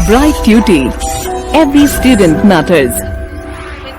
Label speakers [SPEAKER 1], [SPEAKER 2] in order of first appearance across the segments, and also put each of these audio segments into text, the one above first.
[SPEAKER 1] Bright Tuty. Every student matters.
[SPEAKER 2] In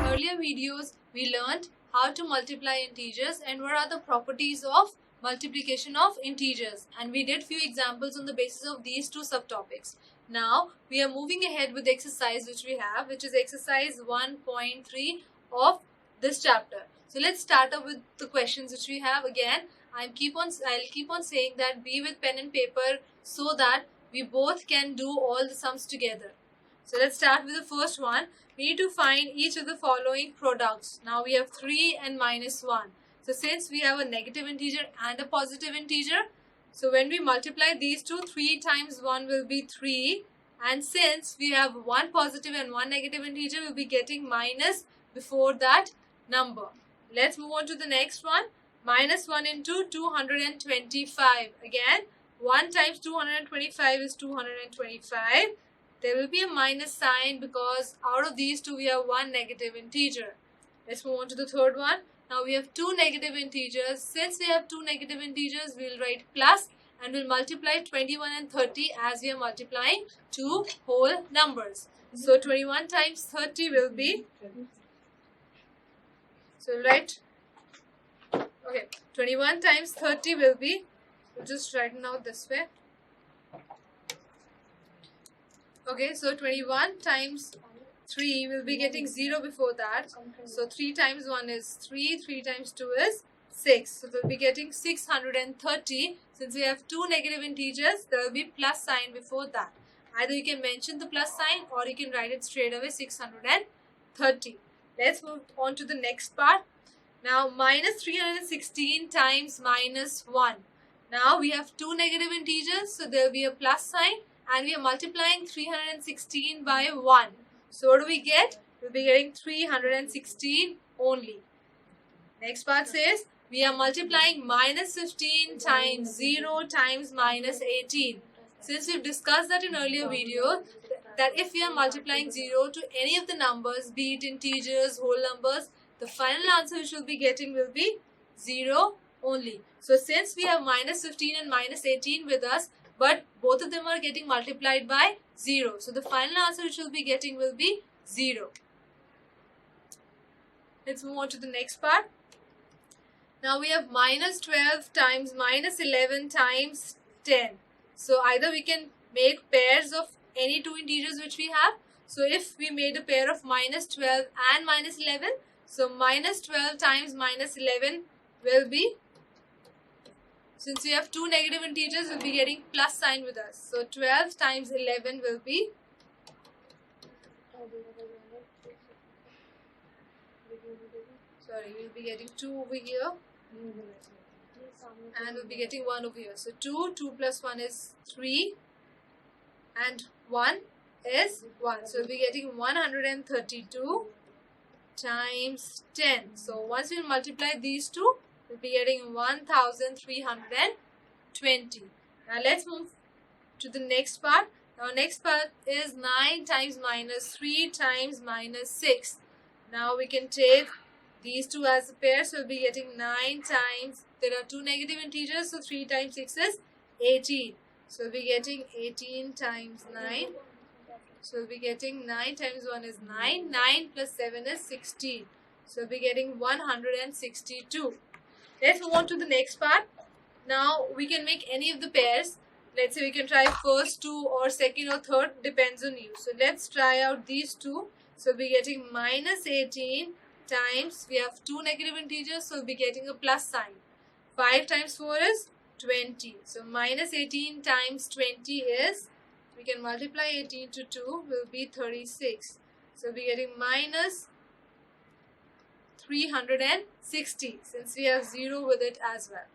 [SPEAKER 2] earlier videos, we learned how to multiply integers and what are the properties of multiplication of integers, and we did few examples on the basis of these two subtopics. Now we are moving ahead with the exercise which we have, which is exercise 1.3 of this chapter. So let's start up with the questions which we have. Again, I'll keep on saying that be with pen and paper so that we both can do all the sums together. So let's start with the first one. We need to find each of the following products. Now we have 3 and minus 1. So since we have a negative integer and a positive integer, so when we multiply these two, 3 times 1 will be 3. And since we have one positive and one negative integer, we'll be getting minus before that number. Let's move on to the next one. Minus 1 into 225. Again, 1 times 225 is 225. There will be a minus sign because out of these two we have one negative integer. Let's move on to the third one. Now we have two negative integers. Since we have two negative integers, we'll write plus and we'll multiply 21 and 30 as we are multiplying two whole numbers. So 21 times 30 will be, so we'll write, okay, 21 times 30 will be, we'll just write it out this way. Okay, so 21 times 3 will be getting 0 before that. So 3 times 1 is 3, 3 times 2 is 6. So we'll be getting 630. Since we have two negative integers, there will be plus sign before that. Either you can mention the plus sign or you can write it straight away, 630. Let's move on to the next part. Now minus 316 times minus 1. Now we have two negative integers, so there will be a plus sign. And we are multiplying 316 by 1. So what do we get? We'll be getting 316 only. Next part says we are multiplying minus 15 times 0 times minus 18. Since we've discussed that in earlier video, that if we are multiplying 0 to any of the numbers, be it integers, whole numbers, the final answer which we'll be getting will be 0 only. So since we have minus 15 and minus 18 with us, but both of them are getting multiplied by 0. So the final answer which we'll be getting will be 0. Let's move on to the next part. Now we have minus 12 times minus 11 times 10. So either we can make pairs of any two integers which we have. So if we made a pair of minus 12 and minus 11, so minus 12 times minus 11 will be, since we have two negative integers, we'll be getting plus sign with us. So 12 times 11 will be, sorry, we'll be getting 2 over here and we'll be getting 1 over here. So 2 plus 1 is 3 and 1 is 1. So we'll be getting 132 times 10. So once we multiply these two, we'll be getting 1320. Now let's move to the next part. Now next part is 9 times minus 3 times minus 6. Now we can take these two as a pair. So we'll be getting 9 times, there are two negative integers, so 3 times 6 is 18. So we'll be getting 18 times 9. So we'll be getting 9 times 1 is 9. 9 plus 7 is 16. So we'll be getting 162. Let's move on to the next part. Now we can make any of the pairs. Let's say we can try first two or second or third, depends on you. So let's try out these two. So we'll be getting minus 18 times, we have two negative integers, so we'll be getting a plus sign. 5 times 4 is 20. So minus 18 times 20 is, we can multiply 18 to 2, will be 36. So we'll be getting minus 360 since we have 0 with it as well.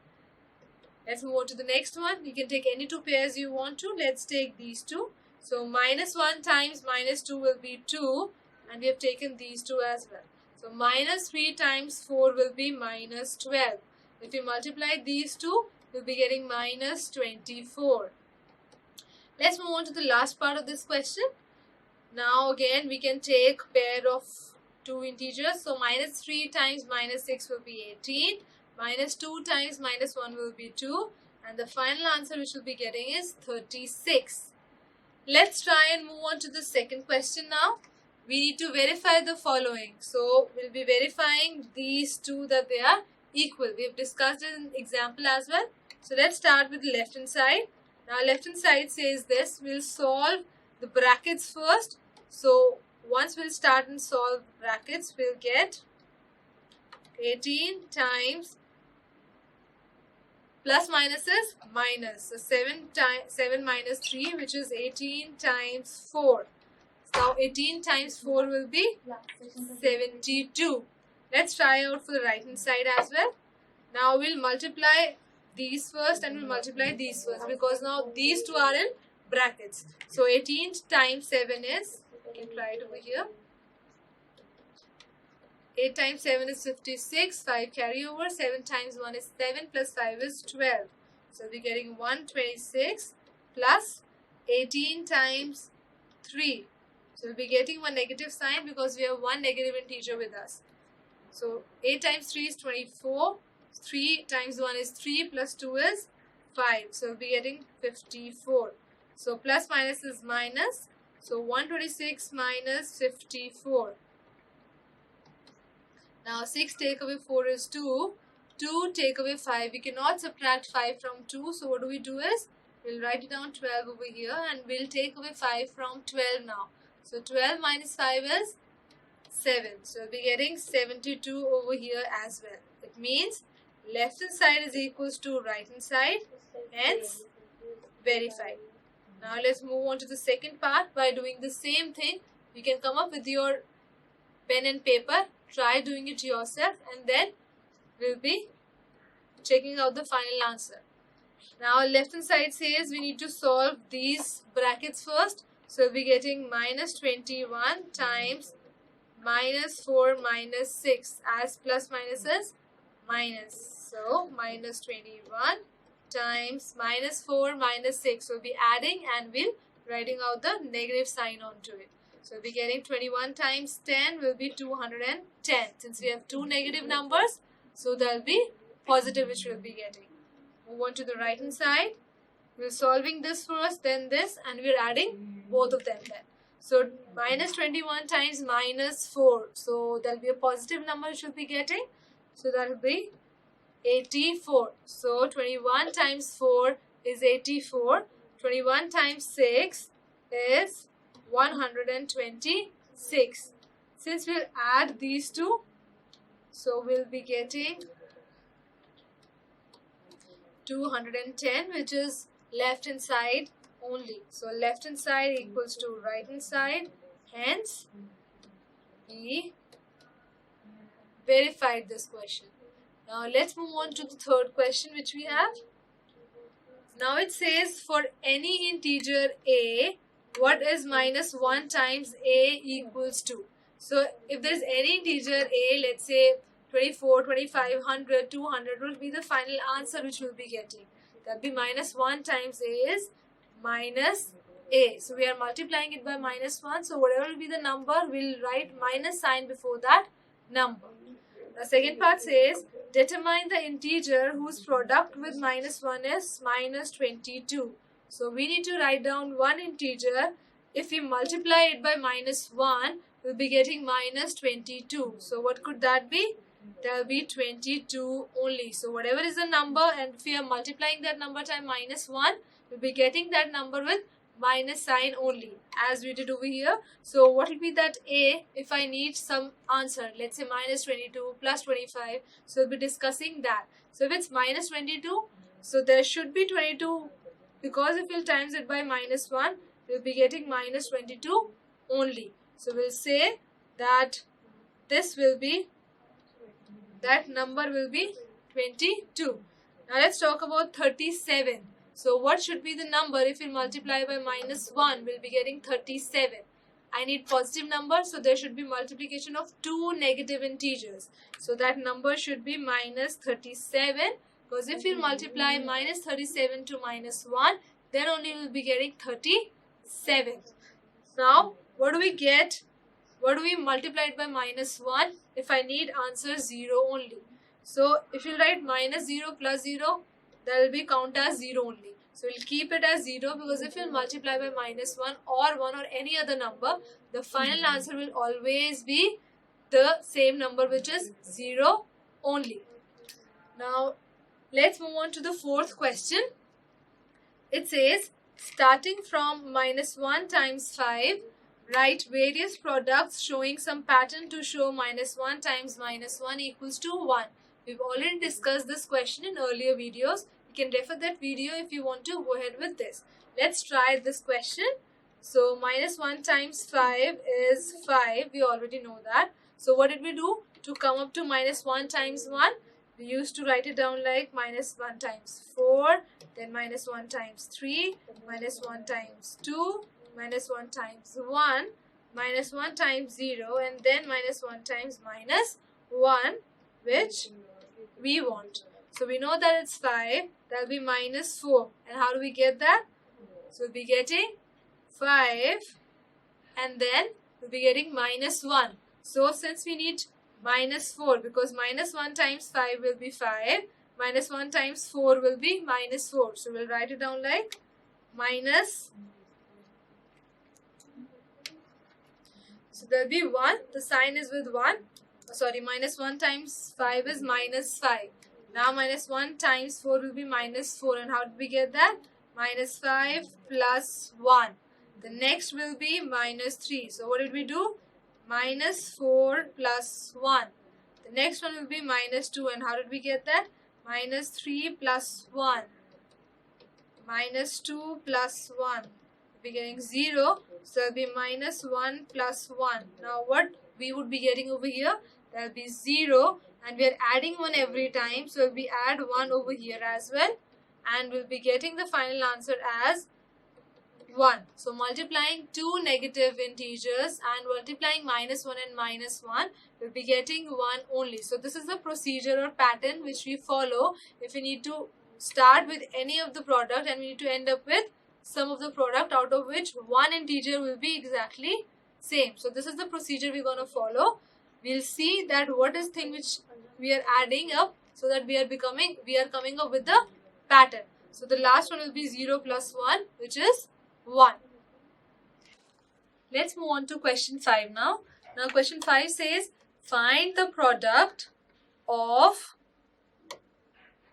[SPEAKER 2] Let's move on to the next one. You can take any two pairs you want to. Let's take these two. So minus 1 times minus 2 will be 2 and we have taken these two as well. So minus 3 times 4 will be minus 12. If we multiply these two, we'll be getting minus 24. Let's move on to the last part of this question. Now again we can take pair of two integers. So minus 3 times minus 6 will be 18. Minus 2 times minus 1 will be 2. And the final answer which we'll be getting is 36. Let's try and move on to the second question now. We need to verify the following. So we'll be verifying these two that they are equal. We've discussed it in example as well. So let's start with the left hand side. Now left hand side says this. We'll solve the brackets first. So once we'll start and solve brackets, we'll get 18 times plus minus is minus. So 7 minus 3, which is 18 times 4. Now 18 times 4 will be 72. Let's try out for the right hand side as well. Now we'll multiply these first and we'll multiply these first, because now these two are in brackets. So 18 times 7 is, you can try it over here. 8 times 7 is 56, 5 carry over, 7 times 1 is 7, plus 5 is 12. So we're getting 126 plus 18 times 3. So we'll be getting one negative sign because we have one negative integer with us. So 8 times 3 is 24, 3 times 1 is 3, plus 2 is 5. So we'll be getting 54. So plus minus is minus. So 126 minus 54. Now 6 take away 4 is 2. 2 take away 5. We cannot subtract 5 from 2. So what do we do is, we'll write it down 12 over here and we'll take away 5 from 12 now. So 12 minus 5 is 7. So we'll be getting 72 over here as well. It means left hand side is equals to right hand side. Hence verified. Now let's move on to the second part. By doing the same thing, you can come up with your pen and paper. Try doing it yourself and then we'll be checking out the final answer. Now left hand side says we need to solve these brackets first. So we'll be getting minus 21 times minus 4 minus 6, as plus minus is minus. So minus 21 times minus 4 minus 6. We'll be adding and we'll writing out the negative sign onto it. So we'll be getting 21 times 10 will be 210. Since we have two negative numbers, so there'll be positive which we'll be getting. Move on to the right hand side. We're solving this first, then this, and we're adding both of them then. So minus 21 times minus 4. So there'll be a positive number which we'll be getting. So that'll be 84. So 21 times 4 is 84. 21 times 6 is 126. Since we'll add these two, so we'll be getting 210, which is left hand side only. So left hand side equals to right hand side. Hence, we verified this question. Now let's move on to the third question which we have. Now it says for any integer a, what is minus 1 times a equals to? So if there's any integer a, let's say 24, 25, 100, 200 will be the final answer which we'll be getting. That will be minus 1 times a is minus a. So we are multiplying it by minus 1. So whatever will be the number, we'll write minus sign before that number. The second part says, determine the integer whose product with minus 1 is minus 22. So we need to write down one integer. If we multiply it by minus 1, we'll be getting minus 22. So what could that be? That will be 22 only. So whatever is the number, and if we are multiplying that number times minus 1, we'll be getting that number with minus sign only, as we did over here. So what will be that a if I need some answer? Let's say minus 22 plus 25. So we'll be discussing that. So if it's minus 22, so there should be 22, because if we'll times it by minus 1, we'll be getting minus 22 only. So we'll say that this will be, that number will be 22. Now let's talk about 37. So what should be the number if we multiply by minus 1? We'll be getting 37. I need positive number, so there should be multiplication of two negative integers. So that number should be minus 37, because if we multiply minus 37 to minus 1, then only we'll be getting 37. Now what do we get? What do we multiply it by minus 1 if I need answer 0 only? So if you write minus 0 plus 0, that will be count as 0 only. So we'll keep it as 0 because if you multiply by -1 or 1 or any other number, the final answer will always be the same number, which is 0 only. Now let's move on to the fourth question. It says, starting from -1 times 5, write various products showing some pattern to show -1 times -1 equals to 1. We've already discussed this question in earlier videos. You can refer that video if you want to go ahead with this. Let's try this question. So -1 times 5 is 5. We already know that. So what did we do? To come up to -1 times 1, we used to write it down like -1 times 4, then -1 times 3, -1 times 2, -1 times 1, -1 times 0, and then -1 times -1, which we want. So we know that it's 5, that will be -4. And how do we get that? So we'll be getting 5, and then we'll be getting -1. So since we need -4, because -1 times 5 will be 5, -1 times 4 will be -4. So we'll write it down like minus. So there'll be 1. The sign is with 1. Sorry, -1 times 5 is -5. Now -1 times 4 will be -4. And how did we get that? -5 plus 1. The next will be -3. So what did we do? -4 plus 1. The next one will be -2. And how did we get that? -3 plus 1. -2 plus 1. We'll be getting 0. So it will be -1 plus 1. Now what we would be getting over here? That will be 0. And we are adding 1 every time. So we add 1 over here as well. And we'll be getting the final answer as 1. So multiplying two negative integers and multiplying -1 and -1, we'll be getting 1 only. So this is the procedure or pattern which we follow if we need to start with any of the product and we need to end up with sum of the product, out of which one integer will be exactly same. So this is the procedure we're going to follow. We'll see that what is thing which we are adding up, so that we are coming up with the pattern. So the last one will be 0 plus 1, which is 1. Let's move on to question 5 now. Now question 5 says, find the product of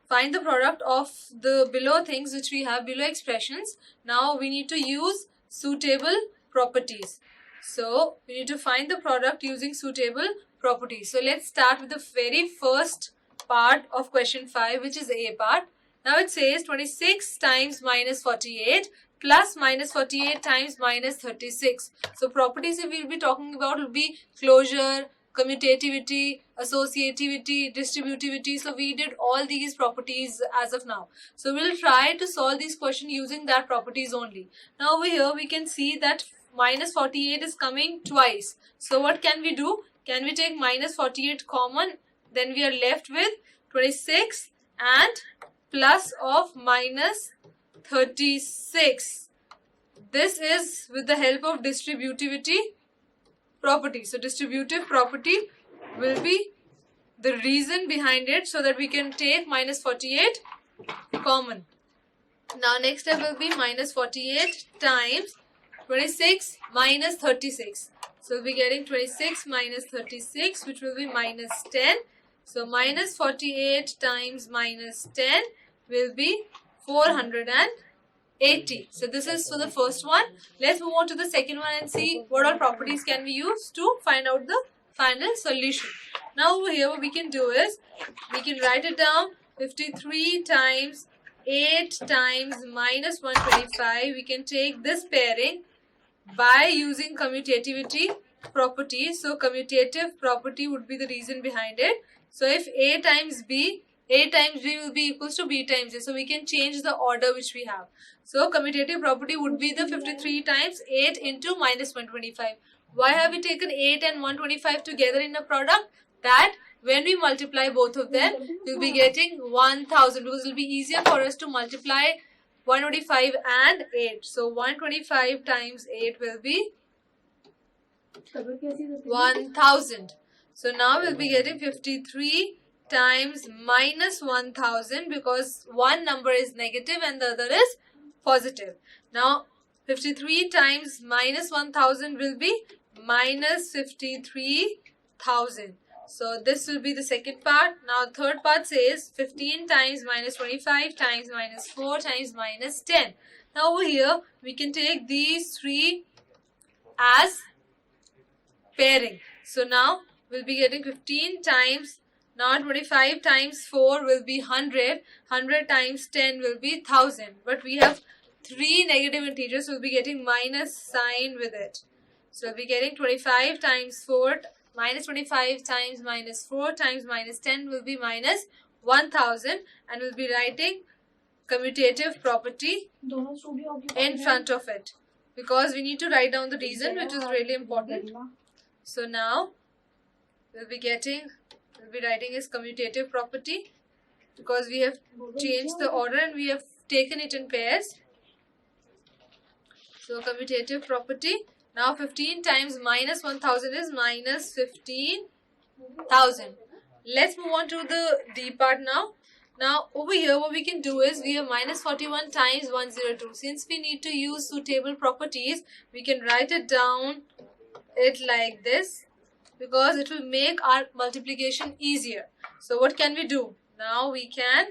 [SPEAKER 2] the below things which we have, below expressions. Now we need to use suitable properties. So we need to find the product using suitable properties. So let's start with the very first part of question 5, which is A part. Now it says 26 times -48 plus -48 times -36. So properties that we'll be talking about will be closure, commutativity, associativity, distributivity. So we did all these properties as of now. So we'll try to solve this question using that properties only. Now over here we can see that -48 is coming twice. So what can we do? Can we take -48 common? Then we are left with 26 and plus of -36. This is with the help of distributivity property. So distributive property will be the reason behind it, so that we can take -48 common. Now next step will be -48 times 26 minus 36. So we'll be getting 26 minus 36, which will be -10. So -48 times -10 will be 480. So this is for the first one. Let's move on to the second one and see what all properties can we use to find out the final solution. Now over here what we can do is, we can write it down. 53 times 8 times -125. We can take this pairing by using commutativity property. So commutative property would be the reason behind it. So if A times B will be equals to B times A. So we can change the order which we have. So commutative property would be the 53 times 8 into -125. Why have we taken 8 and 125 together in a product? That when we multiply both of them, we'll be getting 1000, because it will be easier for us to multiply 125 and 8. So 125 times 8 will be 1000. So now we'll be getting 53 times minus 1000, because one number is negative and the other is positive. Now 53 times minus 1000 will be minus 53,000. So this will be the second part. Now third part says 15 times minus 25 times minus 4 times minus 10. Now over here we can take these three as pairing. So now we'll be getting 15 times, now 25 times 4 will be 100, 100 times 10 will be 1000. But we have three negative integers, so we'll be getting minus sign with it. So we'll be getting 25 times 4, minus 25 times minus 4 times minus 10 will be minus 1000, and we'll be writing commutative property in front of it, because we need to write down the reason, which is really important. So now we'll be writing its commutative property, because we have changed the order and we have taken it in pairs. So commutative property. Now 15 times minus 1000 is minus 15,000. Let's move on to the D part now. Now over here what we can do is, we have minus 41 times 102. Since we need to use suitable properties, we can write it down it like this, because it will make our multiplication easier. So what can we do? Now we can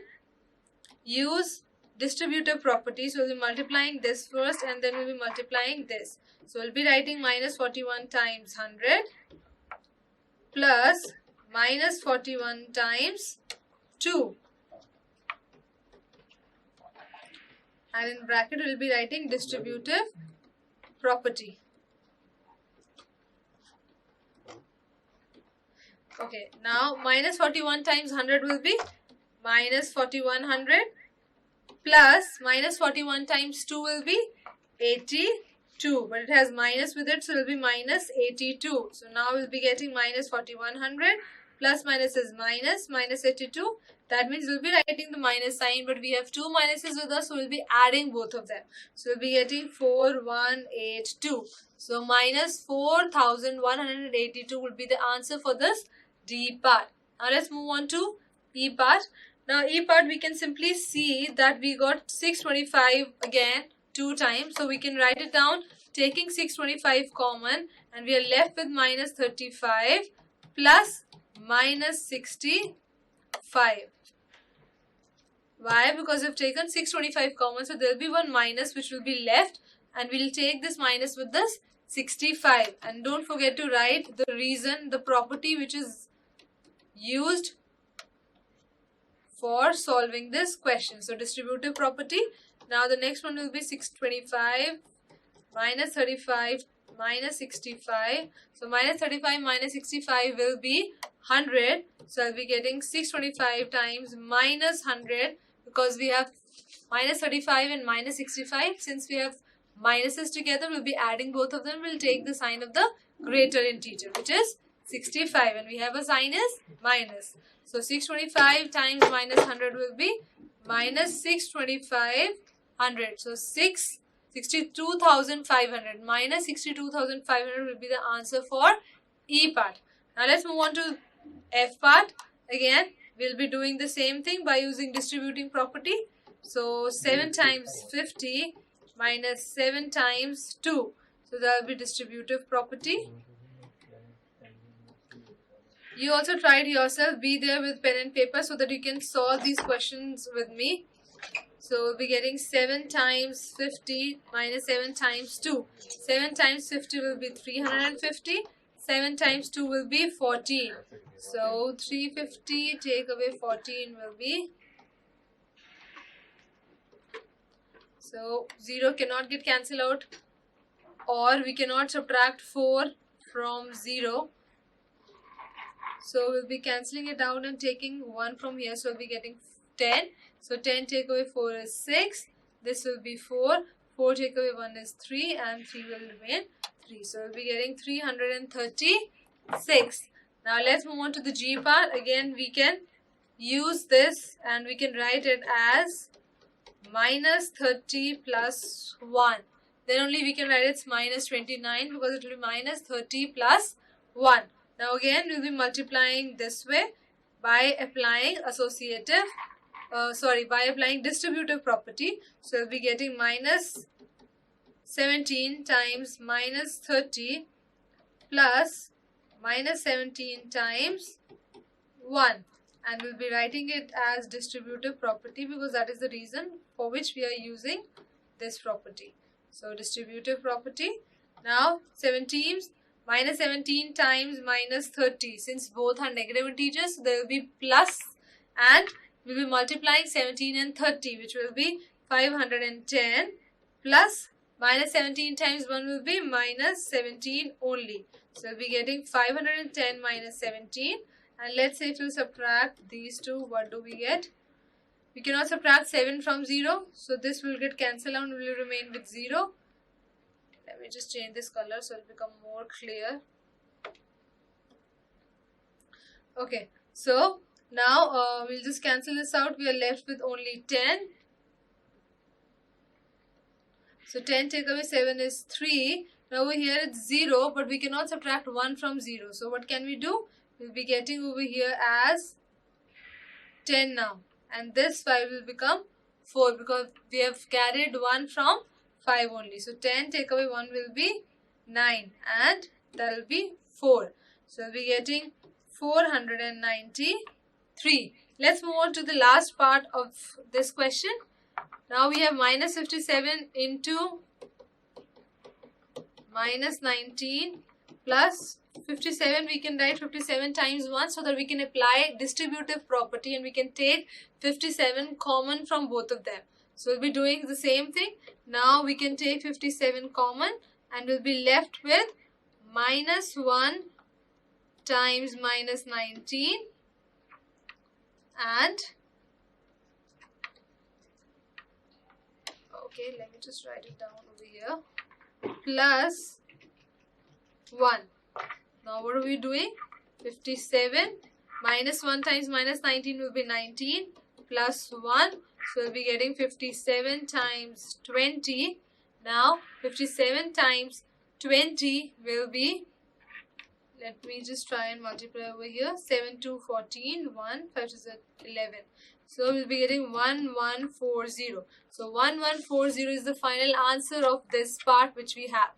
[SPEAKER 2] use distributive property. So we'll be multiplying this first and then we'll be multiplying this. So we'll be writing minus 41 times 100 plus minus 41 times 2. And in bracket we'll be writing distributive property. Okay, now minus 41 times 100 will be minus 4100 plus minus 41 times 2 will be 82, but it has minus with it, so it will be minus 82. So now we'll be getting minus 4100 plus minus is minus, minus 82. That means we'll be writing the minus sign, but we have two minuses with us, so we'll be adding both of them. So we'll be getting 4182. So minus 4182 will be the answer for this D part. Now let's move on to E part. Now E part, we can simply see that we got 625 again 2 times. So we can write it down taking 625 common, and we are left with minus 35 plus minus 65. Why? Because we've taken 625 common, so there will be one minus which will be left, and we'll take this minus with this 65. And don't forget to write the reason, the property which is used for solving this question. So distributive property. Now the next one will be 625 minus 35 minus 65. So minus 35 minus 65 will be 100. So I'll be getting 625 times minus 100, because we have minus 35 and minus 65. Since we have minuses together, we'll be adding both of them. We'll take the sign of the greater integer, which is 65, and we have a sign is minus. So 625 times minus 100 will be minus 62500. So 62,500 minus 62,500 will be the answer for E part. Now let's move on to F part. Again, we'll be doing the same thing by using distributing property. So 7 times 50 minus 7 times 2. So that will be distributive property. You also tried yourself. Be there with pen and paper so that you can solve these questions with me. So we'll be getting 7 times 50 minus 7 times 2. 7 times 50 will be 350. 7 times 2 will be 14. So 350 take away 14 will be... So 0 cannot get cancelled out, or we cannot subtract 4 from 0. So we'll be cancelling it out and taking 1 from here. So we'll be getting 10. So 10 take away 4 is 6. This will be 4. 4 take away 1 is 3, and 3 will remain 3. So we'll be getting 336. Now let's move on to the G part. Again, we can use this and we can write it as minus 30 plus 1. Then only we can write it's minus 29, because it will be minus 30 plus 1. Now again, we'll be multiplying this way by applying by applying distributive property. So we'll be getting minus 17 times minus 30 plus minus 17 times 1, and we'll be writing it as distributive property because that is the reason for which we are using this property. So distributive property. Now minus 17 times minus 30, since both are negative integers, there will be plus, and we'll be multiplying 17 and 30, which will be 510, plus minus 17 times 1 will be minus 17 only. So we'll be getting 510 minus 17, and let's say if you subtract these two, what do we get? We cannot subtract 7 from 0, so this will get cancelled out and will remain with 0. Let me just change this color so it will become more clear. Okay, so now we'll just cancel this out. We are left with only 10. So 10 take away 7 is 3. Now over here it's 0, but we cannot subtract 1 from 0. So what can we do? We'll be getting over here as 10 now. And this 5 will become 4 because we have carried 1 from 5 only. So 10 take away 1 will be 9, and that will be 4. So we'll be getting 493. Let's move on to the last part of this question. Now we have minus 57 into minus 19 plus 57. We can write 57 times 1 so that we can apply distributive property and we can take 57 common from both of them. So we'll be doing the same thing. Now we can take 57 common and we'll be left with minus 1 times minus 19 and okay, let me just write it down over here, plus 1. Now what are we doing? 57 minus 1 times minus 19 will be 19 plus 1. So we'll be getting 57 times 20. Now 57 times 20 will be, let me just try and multiply over here, 7 to 14, 1, 5 is 11. So we'll be getting 1140. So 1140 is the final answer of this part which we have.